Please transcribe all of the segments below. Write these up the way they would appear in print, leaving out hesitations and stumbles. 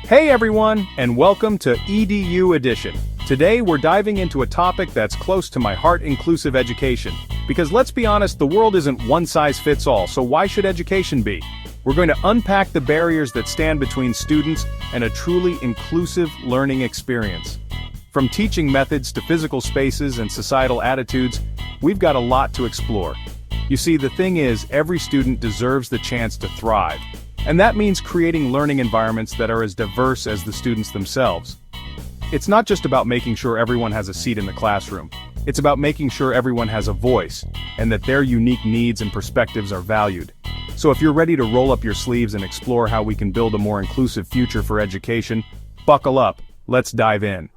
Hey everyone, and welcome to EDU Edition. Today we're diving into a topic that's close to my heart: inclusive education. Because let's be honest, the world isn't one size fits all, so why should education be? We're going to unpack the barriers that stand between students and a truly inclusive learning experience. From teaching methods to physical spaces and societal attitudes, we've got a lot to explore. You see, the thing is, every student deserves the chance to thrive. And that means creating learning environments that are as diverse as the students themselves. It's not just about making sure everyone has a seat in the classroom. It's about making sure everyone has a voice, and that their unique needs and perspectives are valued. So if you're ready to roll up your sleeves and explore how we can build a more inclusive future for education, buckle up, let's dive in.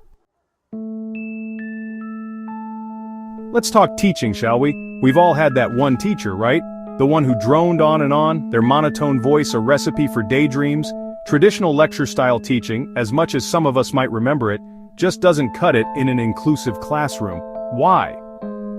Let's talk teaching, shall we? We've all had that one teacher, right? The one who droned on and on, their monotone voice a recipe for daydreams. Traditional lecture-style teaching, as much as some of us might remember it, just doesn't cut it in an inclusive classroom. Why?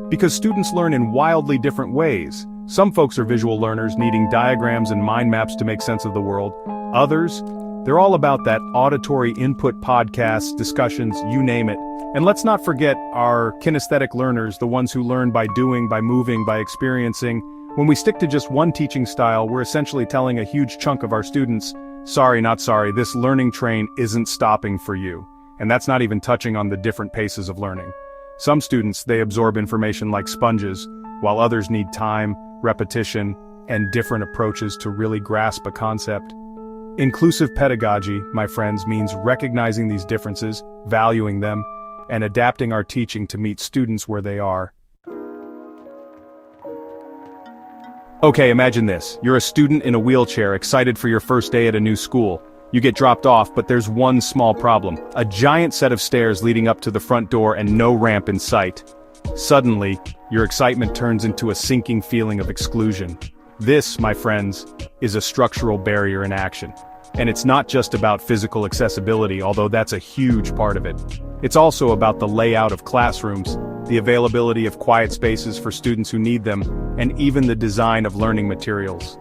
Because students learn in wildly different ways. Some folks are visual learners, needing diagrams and mind maps to make sense of the world. Others, they're all about that auditory input, podcasts, discussions, you name it. And let's not forget our kinesthetic learners, the ones who learn by doing, by moving, by experiencing. When we stick to just one teaching style, we're essentially telling a huge chunk of our students, sorry, not sorry, this learning train isn't stopping for you. And that's not even touching on the different paces of learning. Some students, they absorb information like sponges, while others need time, repetition, and different approaches to really grasp a concept. Inclusive pedagogy, my friends, means recognizing these differences, valuing them, and adapting our teaching to meet students where they are. Okay, imagine this. You're a student in a wheelchair, excited for your first day at a new school. You get dropped off, but there's one small problem. A giant set of stairs leading up to the front door and no ramp in sight. Suddenly, your excitement turns into a sinking feeling of exclusion. This, my friends, is a structural barrier in action. And it's not just about physical accessibility, although that's a huge part of it. It's also about the layout of classrooms, the availability of quiet spaces for students who need them, and even the design of learning materials.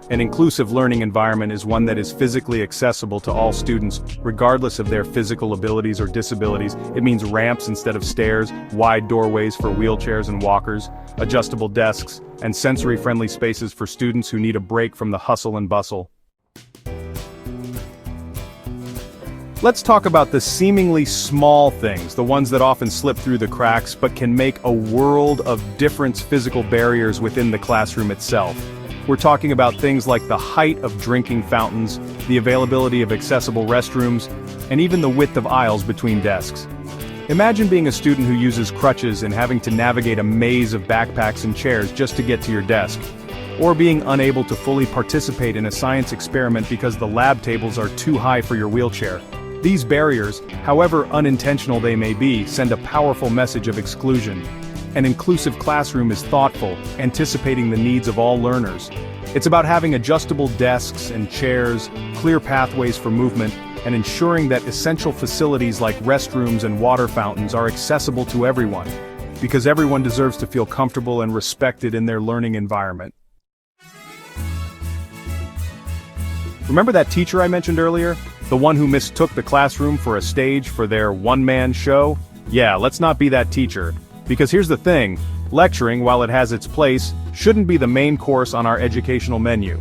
An inclusive learning environment is one that is physically accessible to all students, regardless of their physical abilities or disabilities. It means ramps instead of stairs, wide doorways for wheelchairs and walkers, adjustable desks, and sensory-friendly spaces for students who need a break from the hustle and bustle. Let's talk about the seemingly small things, the ones that often slip through the cracks but can make a world of difference: physical barriers within the classroom itself. We're talking about things like the height of drinking fountains, the availability of accessible restrooms, and even the width of aisles between desks. Imagine being a student who uses crutches and having to navigate a maze of backpacks and chairs just to get to your desk. Or being unable to fully participate in a science experiment because the lab tables are too high for your wheelchair. These barriers, however unintentional they may be, send a powerful message of exclusion. An inclusive classroom is thoughtful, anticipating the needs of all learners. It's about having adjustable desks and chairs, clear pathways for movement, and ensuring that essential facilities like restrooms and water fountains are accessible to everyone. Because everyone deserves to feel comfortable and respected in their learning environment. Remember that teacher I mentioned earlier? The one who mistook the classroom for a stage for their one-man show? Yeah, let's not be that teacher. Because here's the thing, lecturing, while it has its place, shouldn't be the main course on our educational menu.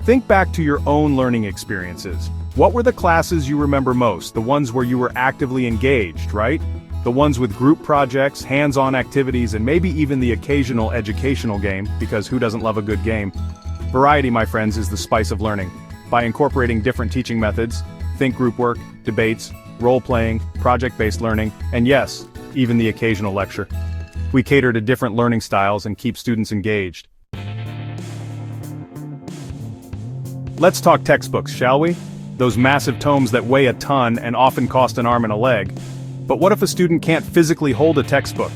Think back to your own learning experiences. What were the classes you remember most? The ones where you were actively engaged, right? The ones with group projects, hands-on activities, and maybe even the occasional educational game, because who doesn't love a good game? Variety, my friends, is the spice of learning. By incorporating different teaching methods, think group work, debates, role-playing, project-based learning, and yes, even the occasional lecture. We cater to different learning styles and keep students engaged. Let's talk textbooks, shall we? Those massive tomes that weigh a ton and often cost an arm and a leg. But what if a student can't physically hold a textbook?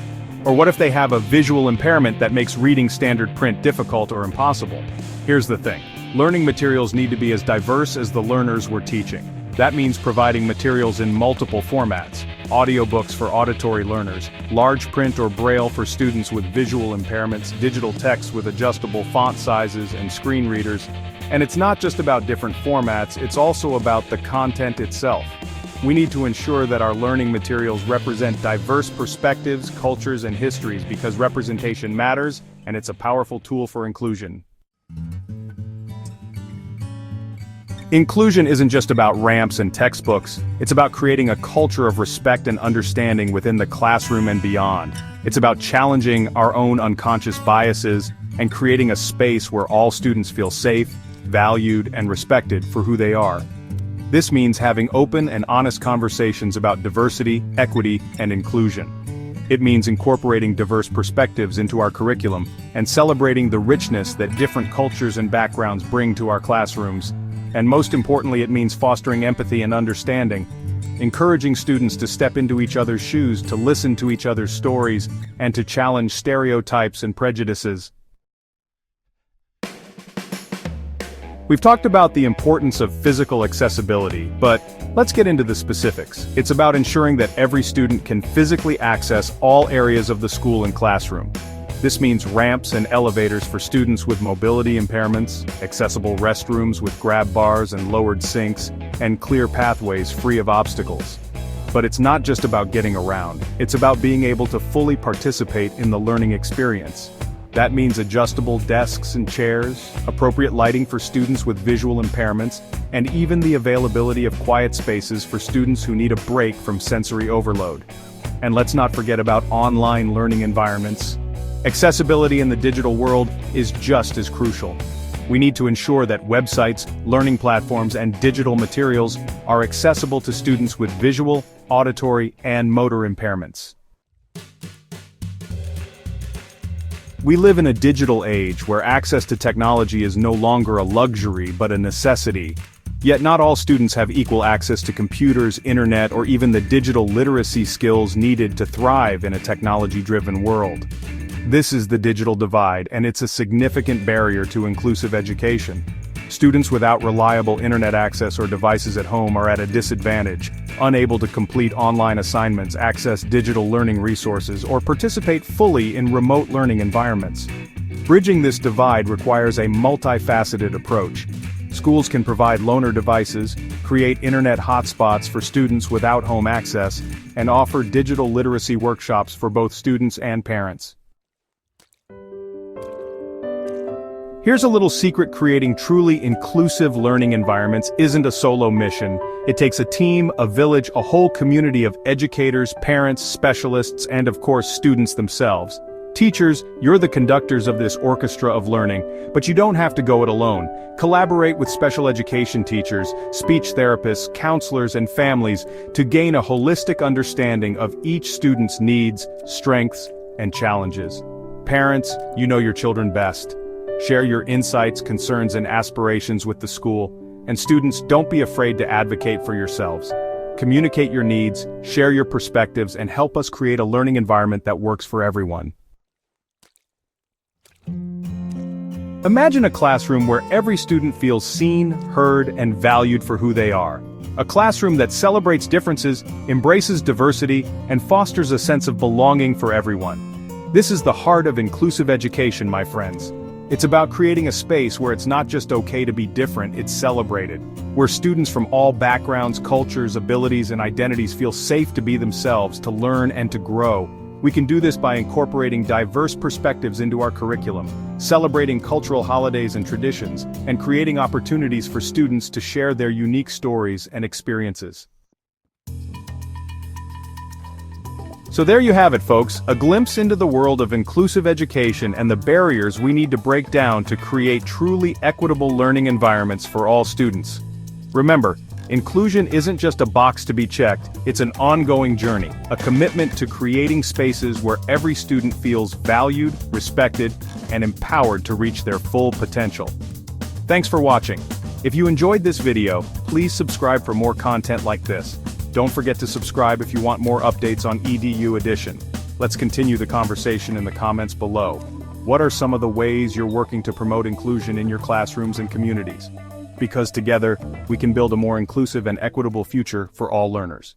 Or what if they have a visual impairment that makes reading standard print difficult or impossible? Here's the thing. Learning materials need to be as diverse as the learners we're teaching. That means providing materials in multiple formats. Audiobooks for auditory learners, large print or braille for students with visual impairments, digital text with adjustable font sizes and screen readers, And it's not just about different formats, it's also about the content itself. We need to ensure that our learning materials represent diverse perspectives, cultures, and histories because representation matters, and it's a powerful tool for inclusion. Inclusion isn't just about ramps and textbooks, it's about creating a culture of respect and understanding within the classroom and beyond. It's about challenging our own unconscious biases and creating a space where all students feel safe, valued, and respected for who they are. This means having open and honest conversations about diversity, equity, and inclusion. It means incorporating diverse perspectives into our curriculum and celebrating the richness that different cultures and backgrounds bring to our classrooms. And most importantly, it means fostering empathy and understanding, encouraging students to step into each other's shoes, to listen to each other's stories, and to challenge stereotypes and prejudices. We've talked about the importance of physical accessibility, but let's get into the specifics. It's about ensuring that every student can physically access all areas of the school and classroom. This means ramps and elevators for students with mobility impairments, accessible restrooms with grab bars and lowered sinks, and clear pathways free of obstacles. But it's not just about getting around, it's about being able to fully participate in the learning experience. That means adjustable desks and chairs, appropriate lighting for students with visual impairments, and even the availability of quiet spaces for students who need a break from sensory overload. And let's not forget about online learning environments. Accessibility in the digital world is just as crucial. We need to ensure that websites, learning platforms, and digital materials are accessible to students with visual, auditory, and motor impairments. We live in a digital age where access to technology is no longer a luxury but a necessity. Yet not all students have equal access to computers, internet, or even the digital literacy skills needed to thrive in a technology-driven world. This is the digital divide, and it's a significant barrier to inclusive education. Students without reliable internet access or devices at home are at a disadvantage, unable to complete online assignments, access digital learning resources, or participate fully in remote learning environments. Bridging this divide requires a multifaceted approach. Schools can provide loaner devices, create internet hotspots for students without home access, and offer digital literacy workshops for both students and parents. Here's a little secret: creating truly inclusive learning environments isn't a solo mission. It takes a team, a village, a whole community of educators, parents, specialists, and of course students themselves. Teachers, you're the conductors of this orchestra of learning, but you don't have to go it alone. Collaborate with special education teachers, speech therapists, counselors, and families to gain a holistic understanding of each student's needs, strengths, and challenges. Parents, you know your children best. Share your insights, concerns, and aspirations with the school. And students, don't be afraid to advocate for yourselves. Communicate your needs, share your perspectives, and help us create a learning environment that works for everyone. Imagine a classroom where every student feels seen, heard, and valued for who they are. A classroom that celebrates differences, embraces diversity, and fosters a sense of belonging for everyone. This is the heart of inclusive education, my friends. It's about creating a space where it's not just okay to be different, it's celebrated. Where students from all backgrounds, cultures, abilities, and identities feel safe to be themselves, to learn, and to grow. We can do this by incorporating diverse perspectives into our curriculum, celebrating cultural holidays and traditions, and creating opportunities for students to share their unique stories and experiences. So there you have it, folks, a glimpse into the world of inclusive education and the barriers we need to break down to create truly equitable learning environments for all students. Remember, inclusion isn't just a box to be checked, it's an ongoing journey, a commitment to creating spaces where every student feels valued, respected, and empowered to reach their full potential. Thanks for watching. If you enjoyed this video, please subscribe for more content like this. Don't forget to subscribe if you want more updates on EDU Edition. Let's continue the conversation in the comments below. What are some of the ways you're working to promote inclusion in your classrooms and communities? Because together, we can build a more inclusive and equitable future for all learners.